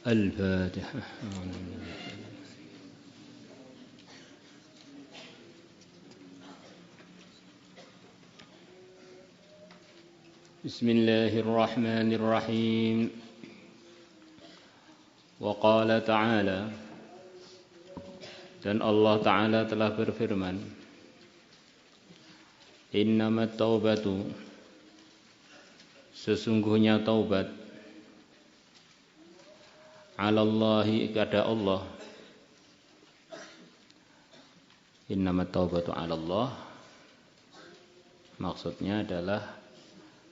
الفاتحة. بسم الله الرحمن الرحيم. وقال تعالى, dan Allah Ta'ala telah berfirman, innamat taubatu, sesungguhnya taubat, alallahi, kepada Allah. Innamat taubatu alallah, maksudnya adalah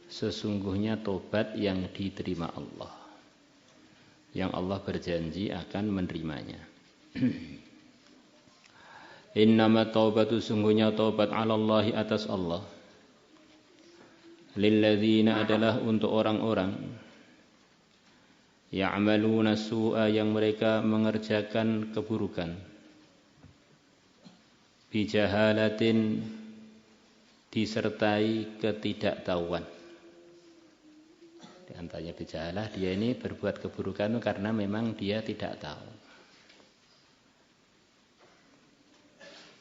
sesungguhnya taubat yang diterima Allah, yang Allah berjanji akan menerimanya. Innamat taubatu, sungguhnya taubat alallahi, atas Allah. Lilladzina, adalah untuk orang-orang, ya'maluna su'a, yang mereka mengerjakan keburukan, bijahalatin, disertai ketidaktahuan. Di antaranya bijahalah, dia ini berbuat keburukan karena memang dia tidak tahu.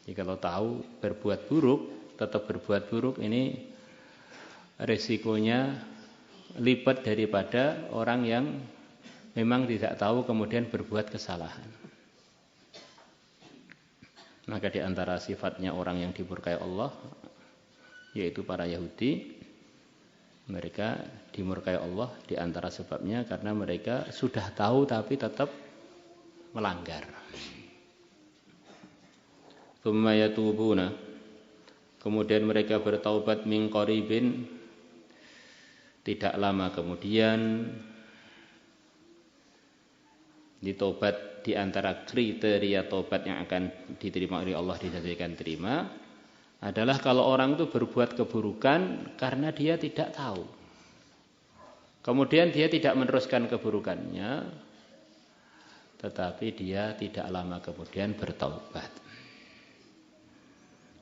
Jadi kalau tahu berbuat buruk, tetap berbuat buruk, ini risikonya lipat daripada orang yang memang tidak tahu kemudian berbuat kesalahan. Maka di antara sifatnya orang yang dimurkai Allah, yaitu para Yahudi, mereka dimurkai Allah di antara sebabnya karena mereka sudah tahu tapi tetap melanggar. Tsumma yatubuna, kemudian mereka bertaubat, min qaribin, tidak lama kemudian. Ditaubat, di antara kriteria taubat yang akan diterima oleh Allah, dijadikan terima, adalah kalau orang itu berbuat keburukan karena dia tidak tahu. Kemudian dia tidak meneruskan keburukannya, tetapi dia tidak lama kemudian bertaubat.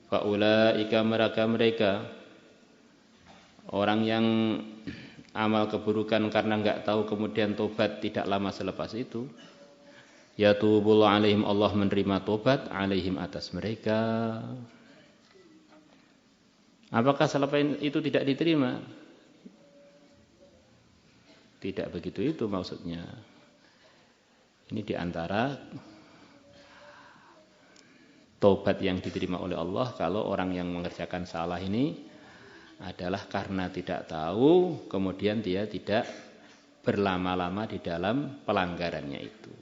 Faulaika, mereka orang yang amal keburukan karena enggak tahu kemudian tobat tidak lama selepas itu, yatubullahu alaihim, Allah menerima tobat, alaihim, atas mereka. Apakah selepas itu tidak diterima? Tidak begitu itu maksudnya. Ini diantara tobat yang diterima oleh Allah kalau orang yang mengerjakan salah ini adalah karena tidak tahu, kemudian dia tidak berlama-lama di dalam pelanggarannya itu.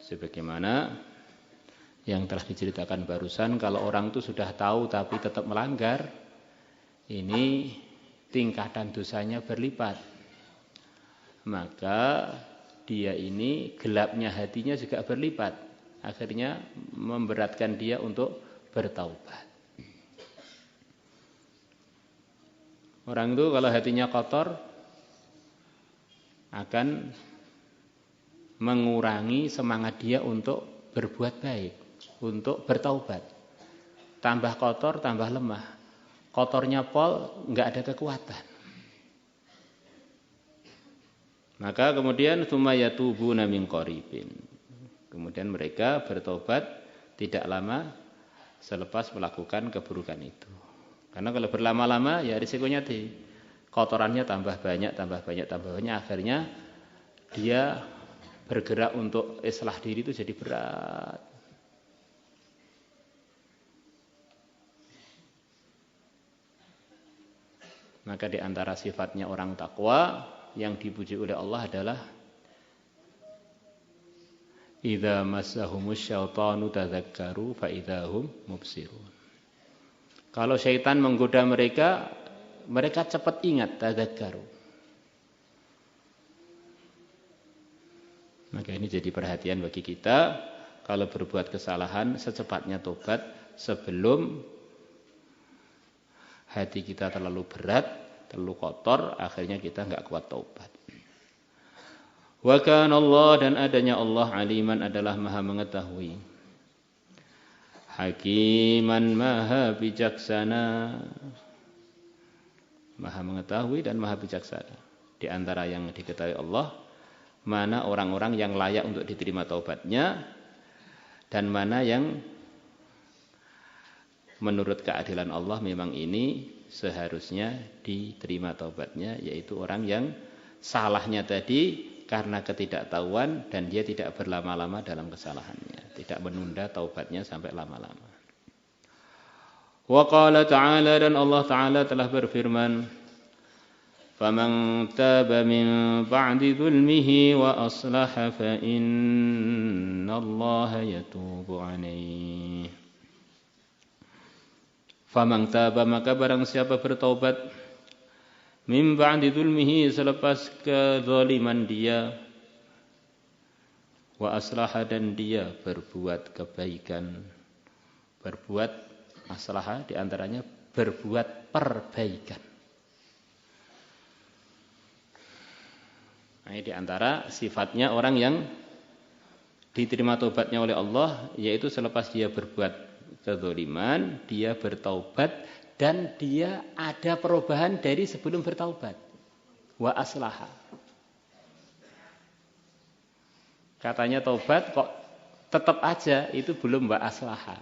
Sebagaimana yang telah diceritakan barusan, kalau orang itu sudah tahu tapi tetap melanggar, ini tingkatan dosanya berlipat. Maka dia ini gelapnya hatinya juga berlipat. Akhirnya memberatkan dia untuk bertaubat. Orang itu kalau hatinya kotor akan mengurangi semangat dia untuk berbuat baik, untuk bertaubat. Tambah kotor, tambah lemah. Kotornya pol, enggak ada kekuatan. Maka kemudian tsumma yatubuna min qaribin. Kemudian mereka bertobat tidak lama selepas melakukan keburukan itu. Karena kalau berlama-lama ya risikonya kotorannya tambah banyak, akhirnya dia bergerak untuk islah diri itu jadi berat. Maka di antara sifatnya orang takwa yang dipuji oleh Allah adalah idza massahumus syaitanu tadzakkaru fa idzahum mubsirun. Kalau syaitan menggoda mereka, mereka cepat ingat, tadzakkaru. Maka ini jadi perhatian bagi kita, kalau berbuat kesalahan secepatnya tobat sebelum hati kita terlalu berat, terlalu kotor, akhirnya kita enggak kuat taubat. Wa kana Allah, dan adanya Allah, aliman, adalah maha mengetahui, hakiman, maha bijaksana, maha mengetahui dan maha bijaksana. di antara yang diketahui Allah, mana orang-orang yang layak untuk diterima taubatnya dan mana yang menurut keadilan Allah memang ini seharusnya diterima taubatnya, yaitu orang yang salahnya tadi karena ketidaktahuan dan dia tidak berlama-lama dalam kesalahannya, tidak menunda taubatnya sampai lama-lama. Wa qala ta'ala, dan Allah Ta'ala telah berfirman, faman taba min ba'di dhulmihi wa aslaha fa innallaha yatubu alaihi. Faman taba, maka barang siapa bertaubat, min ba'di dhulmihi, selepas kezaliman dia, wa aslaha, dan dia berbuat kebaikan. Berbuat aslaha diantaranya berbuat perbaikan. Nah, ini diantara sifatnya orang yang diterima taubatnya oleh Allah, yaitu selepas dia berbuat kezaliman, dia bertaubat dan dia ada perubahan dari sebelum bertaubat. Wa aslaha. Katanya taubat kok tetap aja itu belum wa aslaha.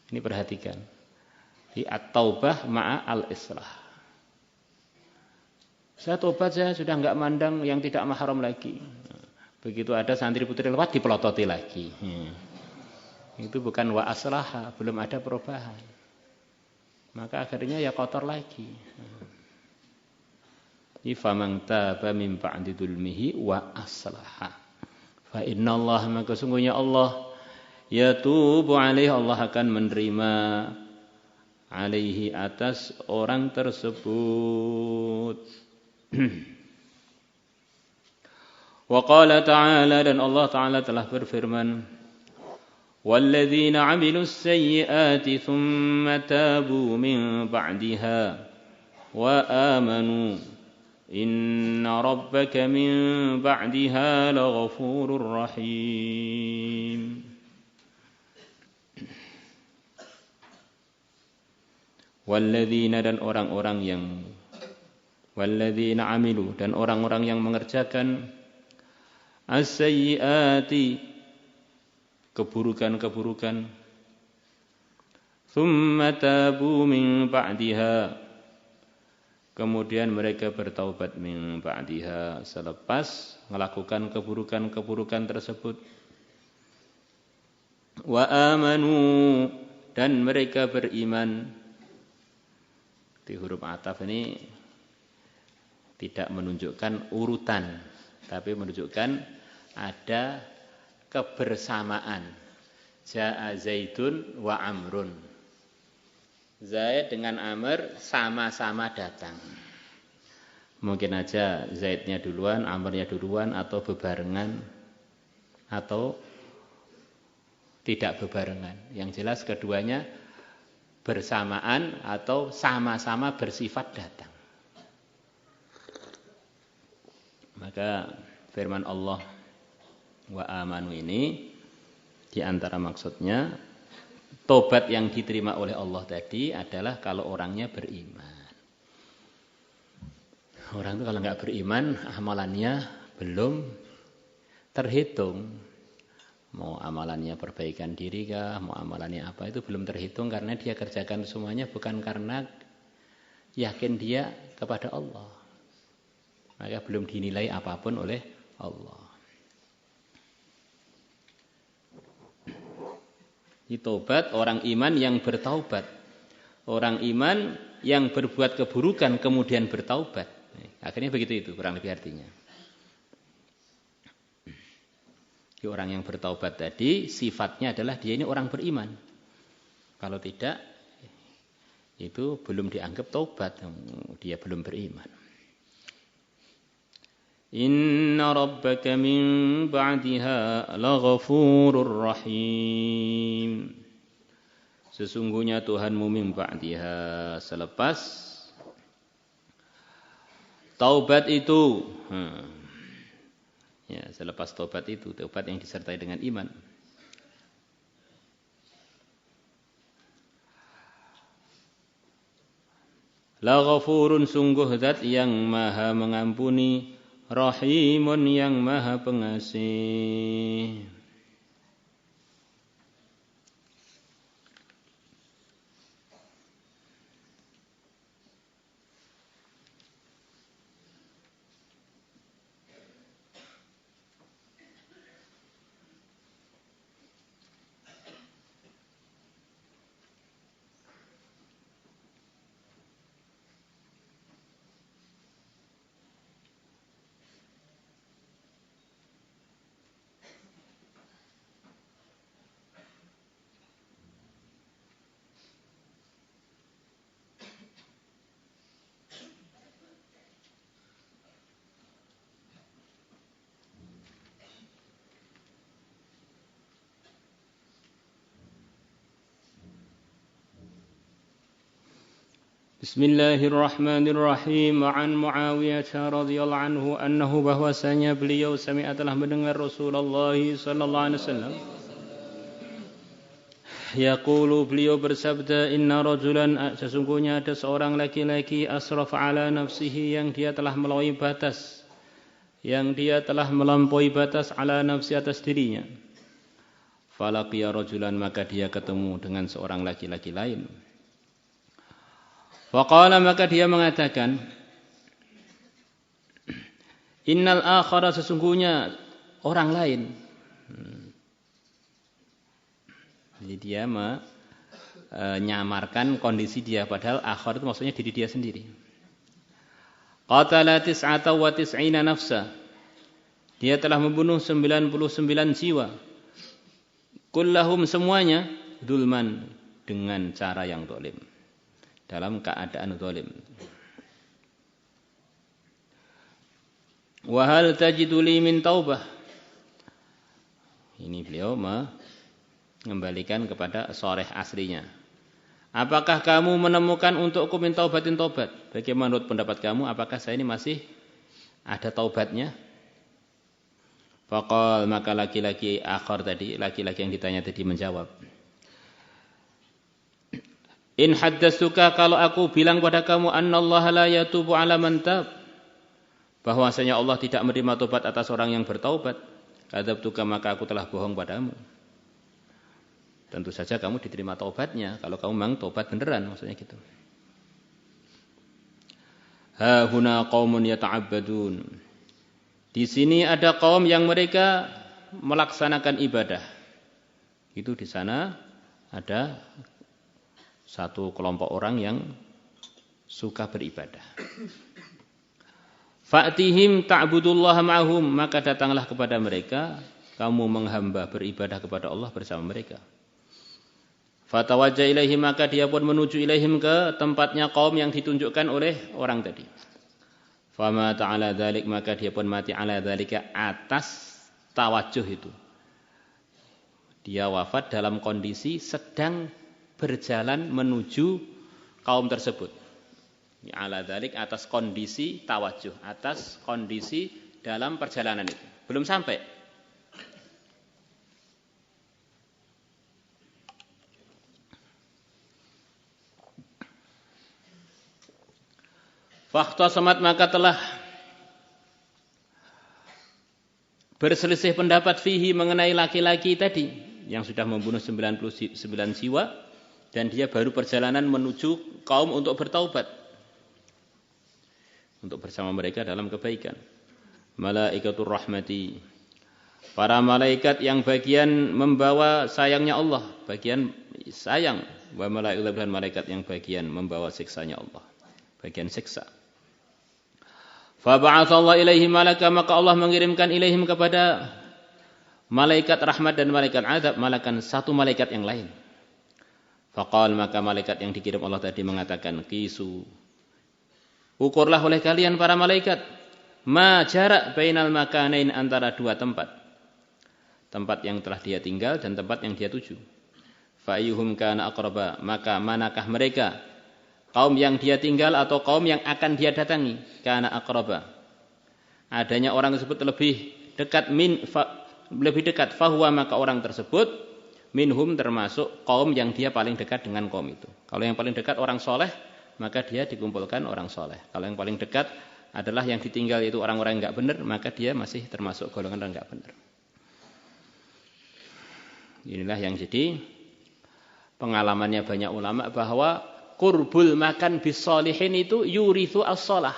Ini perhatikan. Di at-taubah ma'a al-islah. Saya taubat, saya sudah enggak mandang yang tidak mahram lagi. Begitu ada santri putri lewat dipelototi lagi. Itu bukan wa aslaha, belum ada perubahan. Maka akhirnya ya kotor lagi. Faman taba min ba'di dzulmihi wa aslaha fa innallaha, maka sungguhnya Allah yatubu alaihi, Allah akan menerima alaihi, atas orang tersebut. Wa qala ta'ala, dan Allah Ta'ala telah berfirman, walladzina 'amilus sayyi'ati tsumma tabu min ba'diha wa amanu inna rabbaka min ba'diha laghafurur rahim. Walladzina, dan orang-orang yang, walladzina 'amilu, dan orang-orang yang mengerjakan as-sayyi'ati, keburukan-keburukan, tsumma tabu min ba'diha, kemudian mereka bertaubat min ba'diha, selepas melakukan keburukan-keburukan tersebut, wa amanu, dan mereka beriman. Di huruf ataf ini tidak menunjukkan urutan, tapi menunjukkan ada kebersamaan. Ja'a Zaidun wa Amrun. Zaid dengan Amr sama-sama datang. Mungkin aja Zaidnya duluan, Amrnya duluan, atau bebarengan, atau tidak bebarengan. Yang jelas keduanya bersamaan atau sama-sama bersifat datang. Maka firman Allah wa amanu ini di antara maksudnya tobat yang diterima oleh Allah tadi adalah kalau orangnya beriman. Orang itu kalau nggak beriman, amalannya belum terhitung. Mau amalannya perbaikan diri kah, mau amalannya apa, itu belum terhitung karena dia kerjakan semuanya bukan karena yakin dia kepada Allah. Maka belum dinilai apapun oleh Allah. Taubat orang iman yang bertaubat. Orang iman yang berbuat keburukan kemudian bertaubat. Akhirnya begitu itu kurang lebih artinya. Orang yang bertaubat tadi sifatnya adalah dia ini orang beriman. Kalau tidak, itu belum dianggap taubat. Dia belum beriman. Inna rabbaka min ba'diha laghafurur rahim. Sesungguhnya Tuhanmu min ba'diha, selepas taubat itu. Ya, selepas taubat itu, taubat yang disertai dengan iman. La ghafurun sungguh zat yang maha mengampuni, rahimun yang maha pengasih. Bismillahirrahmanirrahim. An Muawiyah radhiyallahu anhu annahu bahwasanya beliau sami'a telah mendengar Rasulullah sallallahu alaihi wasallam yaqulu, beliau bersabda, inna rajulan, sesungguhnya ada seorang laki-laki asraf ala nafsihi, yang dia telah melampaui batas ala nafsi atas dirinya. Falaqiya rajulan, maka dia ketemu dengan seorang laki-laki lain. Faqala, maka dia mengatakan, innal akhara, sesungguhnya orang lain. Jadi dia menyamarkan kondisi dia, padahal akhar itu maksudnya diri dia sendiri. Qatala tis'ata wa tis'ina nafsa, dia telah membunuh 99 jiwa. Kullahum, semuanya, dzulman, dengan cara yang zalim, dalam keadaan zalim. Wa hal tajidu li min taubah, ini beliau mengembalikan kepada sharih aslinya. Apakah kamu menemukan untukku min taubatin taubat? Bagaimana menurut pendapat kamu, apakah saya ini masih ada taubatnya? Faqal, maka laki-laki akhar tadi, laki-laki yang ditanya tadi menjawab, in haddatsuka, kalau aku bilang pada kamu, annallaha la yatubu ala man tab, bahwasanya Allah tidak menerima tobat atas orang yang bertaubat, kadzabtuka, maka aku telah bohong padamu. Tentu saja kamu diterima taubatnya kalau kamu memang taubat beneran, maksudnya gitu. Ha huna qaumun yata'abbadun, di sini ada kaum yang mereka melaksanakan ibadah. Itu di sana ada satu kelompok orang yang suka beribadah. Fa'tihim ta'budullaha ma'hum, maka datanglah kepada mereka, kamu menghamba beribadah kepada Allah bersama mereka. Fatawajjah ilaihim, maka dia pun menuju ilaihim, ke tempatnya kaum yang ditunjukkan oleh orang tadi. Fama ta'ala dzalik, maka dia pun mati ala dzalika, atas tawajjuh itu. Dia wafat dalam kondisi sedang berjalan menuju kaum tersebut. Ala dzalik, atas kondisi tawajjuh, atas kondisi dalam perjalanan itu. Belum sampai. Fakhtasamat, maka telah berselisih pendapat fihi, mengenai laki-laki tadi yang sudah membunuh 99 jiwa. Dan dia baru perjalanan menuju kaum untuk bertaubat, untuk bersama mereka dalam kebaikan. Malaikatur rahmati, para malaikat yang bagian membawa sayangnya Allah, bagian sayang. Wa malaikatul, dan malaikat yang bagian membawa siksanya Allah, bagian siksa. Fa ba'atsallahu ilaihim malaka, maka Allah mengirimkan ilaihim kepada malaikat rahmat dan malaikat azab, malakan satu malaikat yang lain. Faqal, maka malaikat yang dikirim Allah tadi mengatakan, qisu, ukurlah oleh kalian para malaikat, ma jarak bainal makanain, antara dua tempat yang telah dia tinggal dan tempat yang dia tuju. Fa ayyuhum kana aqraba, maka manakah mereka, kaum yang dia tinggal atau kaum yang akan dia datangi, kana aqraba, adanya orang tersebut lebih dekat, lebih dekat, fahuwa, maka orang tersebut minhum, termasuk kaum yang dia paling dekat dengan kaum itu. Kalau yang paling dekat orang soleh, maka dia dikumpulkan orang soleh. Kalau yang paling dekat adalah yang ditinggal itu orang-orang yang nggak benar, maka dia masih termasuk golongan orang nggak benar. Inilah yang jadi pengalamannya banyak ulama bahwa qurbul makan bisolihin itu yurithu as-sholah.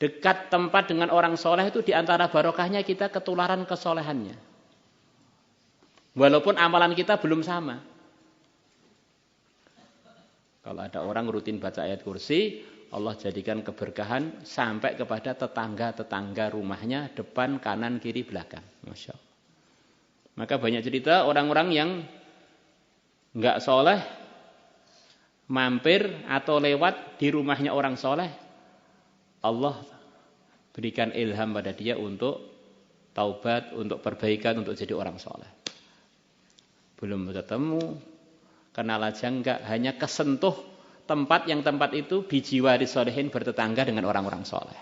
Dekat tempat dengan orang soleh itu diantara barokahnya kita ketularan kesolehannya. Walaupun amalan kita belum sama. Kalau ada orang rutin baca ayat kursi, Allah jadikan keberkahan sampai kepada tetangga-tetangga rumahnya, depan, kanan, kiri, belakang. Masya Allah. Maka banyak cerita orang-orang yang nggak soleh, mampir atau lewat di rumahnya orang soleh, Allah berikan ilham pada dia untuk taubat, untuk perbaikan, untuk jadi orang soleh. Belum ketemu, kenal aja enggak, hanya kesentuh tempat yang tempat itu bijiwari solehin bertetangga dengan orang-orang soleh.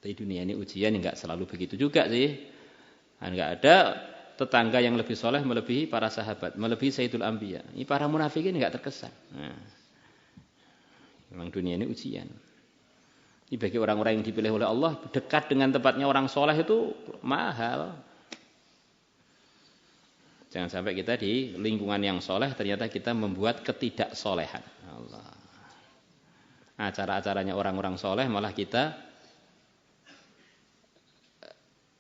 Di dunia ini ujian enggak selalu begitu juga sih. Enggak ada tetangga yang lebih soleh melebihi para sahabat, melebihi Sayyidul Anbiya. Ini para munafikin enggak terkesan. Nah, memang dunia ini ujian. Ini bagi orang-orang yang dipilih oleh Allah, dekat dengan tempatnya orang soleh itu mahal. Jangan sampai kita di lingkungan yang soleh ternyata kita membuat ketidaksolehan. Allah. Acara-acaranya orang-orang soleh malah kita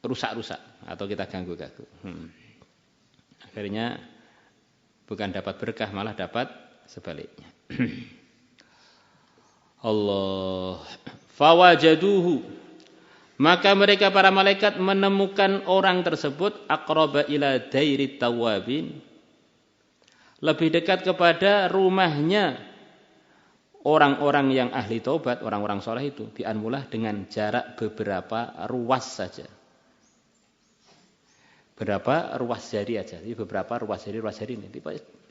rusak-rusak atau kita ganggu-ganggu. Akhirnya bukan dapat berkah malah dapat sebaliknya. Allah. Fawajaduhu. Maka mereka para malaikat menemukan orang tersebut aqraba ila dairi tawabin, lebih dekat kepada rumahnya orang-orang yang ahli taubat, orang-orang soleh itu, bi'anmulah dengan jarak beberapa ruas saja. Berapa ruas jari aja, jadi beberapa ruas jari ini,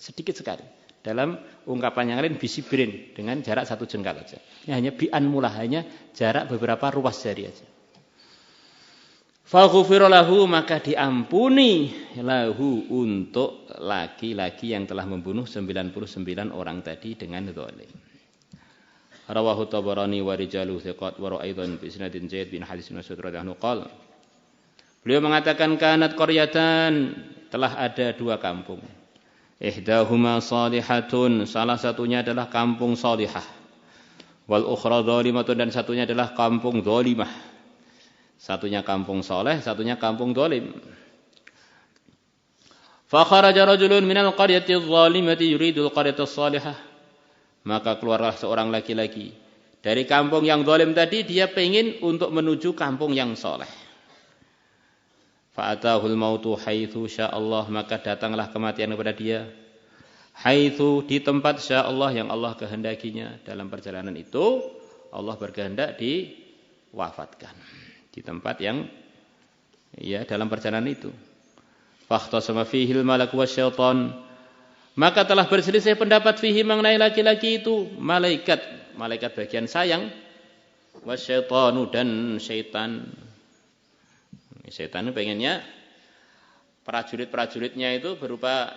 sedikit sekali. Dalam ungkapan yang lain bisibrin, dengan jarak 1 jengkal aja. Ini hanya bi'anmulah, hanya jarak beberapa ruas jari aja. Faghufira lahu, maka diampuni lahu untuk laki-laki yang telah membunuh 99 orang tadi dengan zalim. Rawahu Tabarani wa rijalu thiqat wa aidan bi isnadin Zaid bin Hadis bin Mas'ud radhiyallahu anhu. Beliau mengatakan kanat qaryatan, telah ada 2 kampung. Ihdahuma salihatun, salah satunya adalah kampung salihah. Wal ukhra zalimatun, dan satunya adalah kampung zalimah. Satunya kampung soleh, satunya kampung zalim. Fa kharaja rajulun minal qaryati adh-dhalimati yuridul qaryata as-salihah. Maka keluarlah seorang laki-laki dari kampung yang zalim tadi, dia ingin untuk menuju kampung yang soleh. Fa atahul mautu haitsu sya'allah, maka datanglah kematian kepada dia haitsu, di tempat sya'allah yang Allah kehendakinya. Dalam perjalanan itu Allah berkehendak diwafatkan di tempat yang dalam perjalanan itu. Fakhtasama fihil malak wasyaitan, maka telah berselisih pendapat fihi mengenai laki-laki itu malaikat bagian sayang, wasyaitanu, dan syaitan. Syaitan itu pengennya prajurit-prajuritnya itu berupa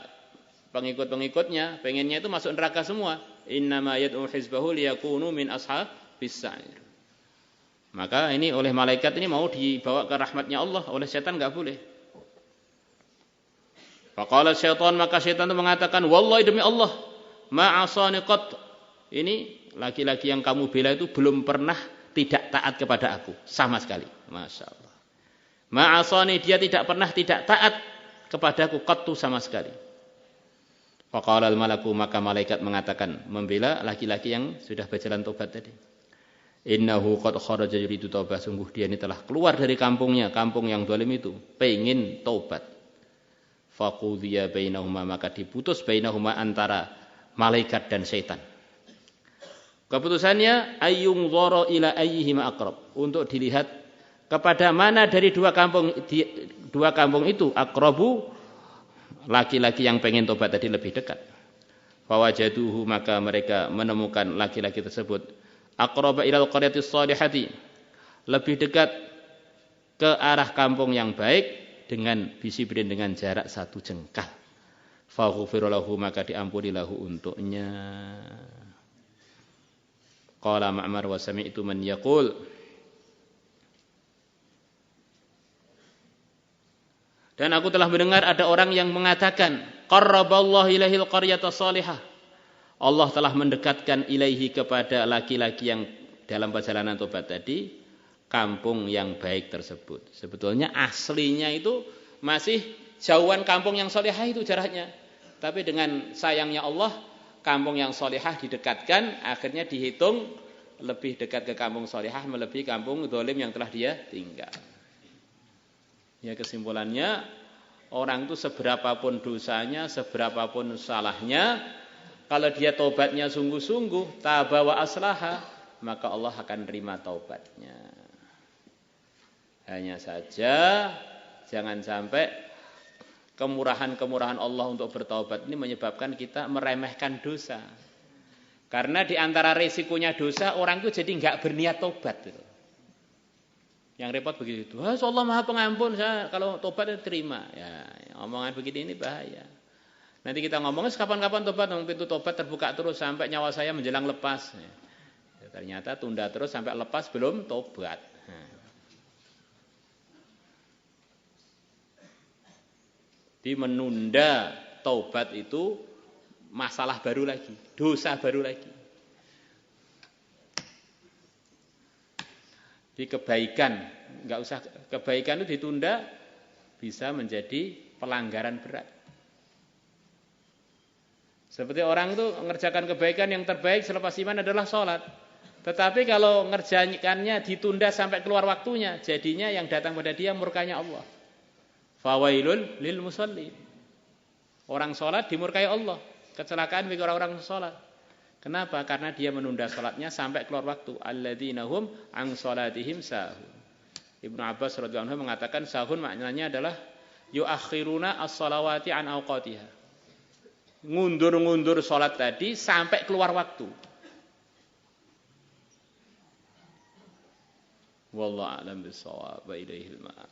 pengikut-pengikutnya, pengennya itu masuk neraka semua. Innama yad'u hizbahu liyakunu min ashabis sa'ir. Maka ini oleh malaikat ini mau dibawa ke rahmatnya Allah, oleh syaitan enggak boleh. Faqala syaitan, maka syaitan itu mengatakan, wallahi demi Allah, ma'asani qat. Ini laki-laki yang kamu bela itu belum pernah tidak taat kepada aku sama sekali. Masya Allah. Ma'asani, dia tidak pernah tidak taat kepada aku qattu sama sekali. Faqala al-malaku, maka malaikat mengatakan, membela laki-laki yang sudah berjalan tobat tadi. Innahu qad kharaja yuridu taubah, sungguh dia ini telah keluar dari kampungnya, kampung yang zalim itu, pengen taubat. Faqudhiya bainahuma, maka diputus bainahuma, antara malaikat dan syaitan. Keputusannya ayyung dhara ila ayyihima aqrab, untuk dilihat kepada mana dari dua kampung itu aqrabu, laki-laki yang pengen taubat tadi lebih dekat. Fawajaduhu, maka mereka menemukan laki-laki tersebut aqraba ilal qaryati shalihati, lebih dekat ke arah kampung yang baik dengan bisibrin, dengan jarak 1 jengkal. faghfir lahu, maka diampuni lahu untuknya. Qala Ma'mar wa sami'tu man yaqul, dan aku telah mendengar ada orang yang mengatakan, qarraballahu ilaihil qaryata salihah, Allah telah mendekatkan ilaihi kepada laki-laki yang dalam perjalanan tobat tadi kampung yang baik tersebut. Sebetulnya aslinya itu masih jauhan kampung yang salihah itu jaraknya. Tapi dengan sayangnya Allah, kampung yang salihah didekatkan, akhirnya dihitung lebih dekat ke kampung salihah melebihi kampung zalim yang telah dia tinggal. Ya, kesimpulannya, orang itu seberapapun dosanya, seberapapun salahnya, kalau dia taubatnya sungguh-sungguh, taba wa aslaha, maka Allah akan terima taubatnya. Hanya saja jangan sampai kemurahan-kemurahan Allah untuk bertaubat ini menyebabkan kita meremehkan dosa. Karena di antara resikonya dosa, orang itu jadi enggak berniat taubat. Yang repot begitu. Allah Maha Pengampun, saya kalau tobat terima. Ya, omongan begini ini bahaya. Nanti kita ngomongnya kapan-kapan tobat, pintu tobat terbuka terus sampai nyawa saya menjelang lepas. Ya, ternyata tunda terus sampai lepas belum tobat. Di menunda taubat itu masalah baru lagi, dosa baru lagi. Di kebaikan, enggak usah, kebaikan itu ditunda bisa menjadi pelanggaran berat. Seperti orang itu mengerjakan kebaikan yang terbaik selepas iman adalah sholat. Tetapi kalau ngerjakannya ditunda sampai keluar waktunya, jadinya yang datang pada dia murkanya Allah. Fawailul lil musallin. Orang sholat dimurkai Allah. Kecelakaan bagi orang-orang sholat. Kenapa? Karena dia menunda sholatnya sampai keluar waktu. Alladzina hum an sholatihim sahun. Ibnu Abbas radhiyallahu anhu mengatakan sahun maknanya adalah yuakhiruna as-shalawati an awqatiha. Ngundur-ngundur sholat tadi sampai keluar waktu. Wallahu a'lam bissawab wa ilaihil ma'ab.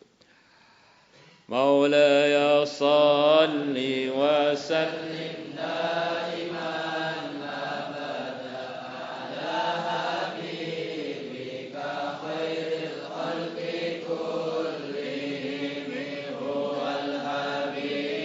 Maulaya salli wa sallim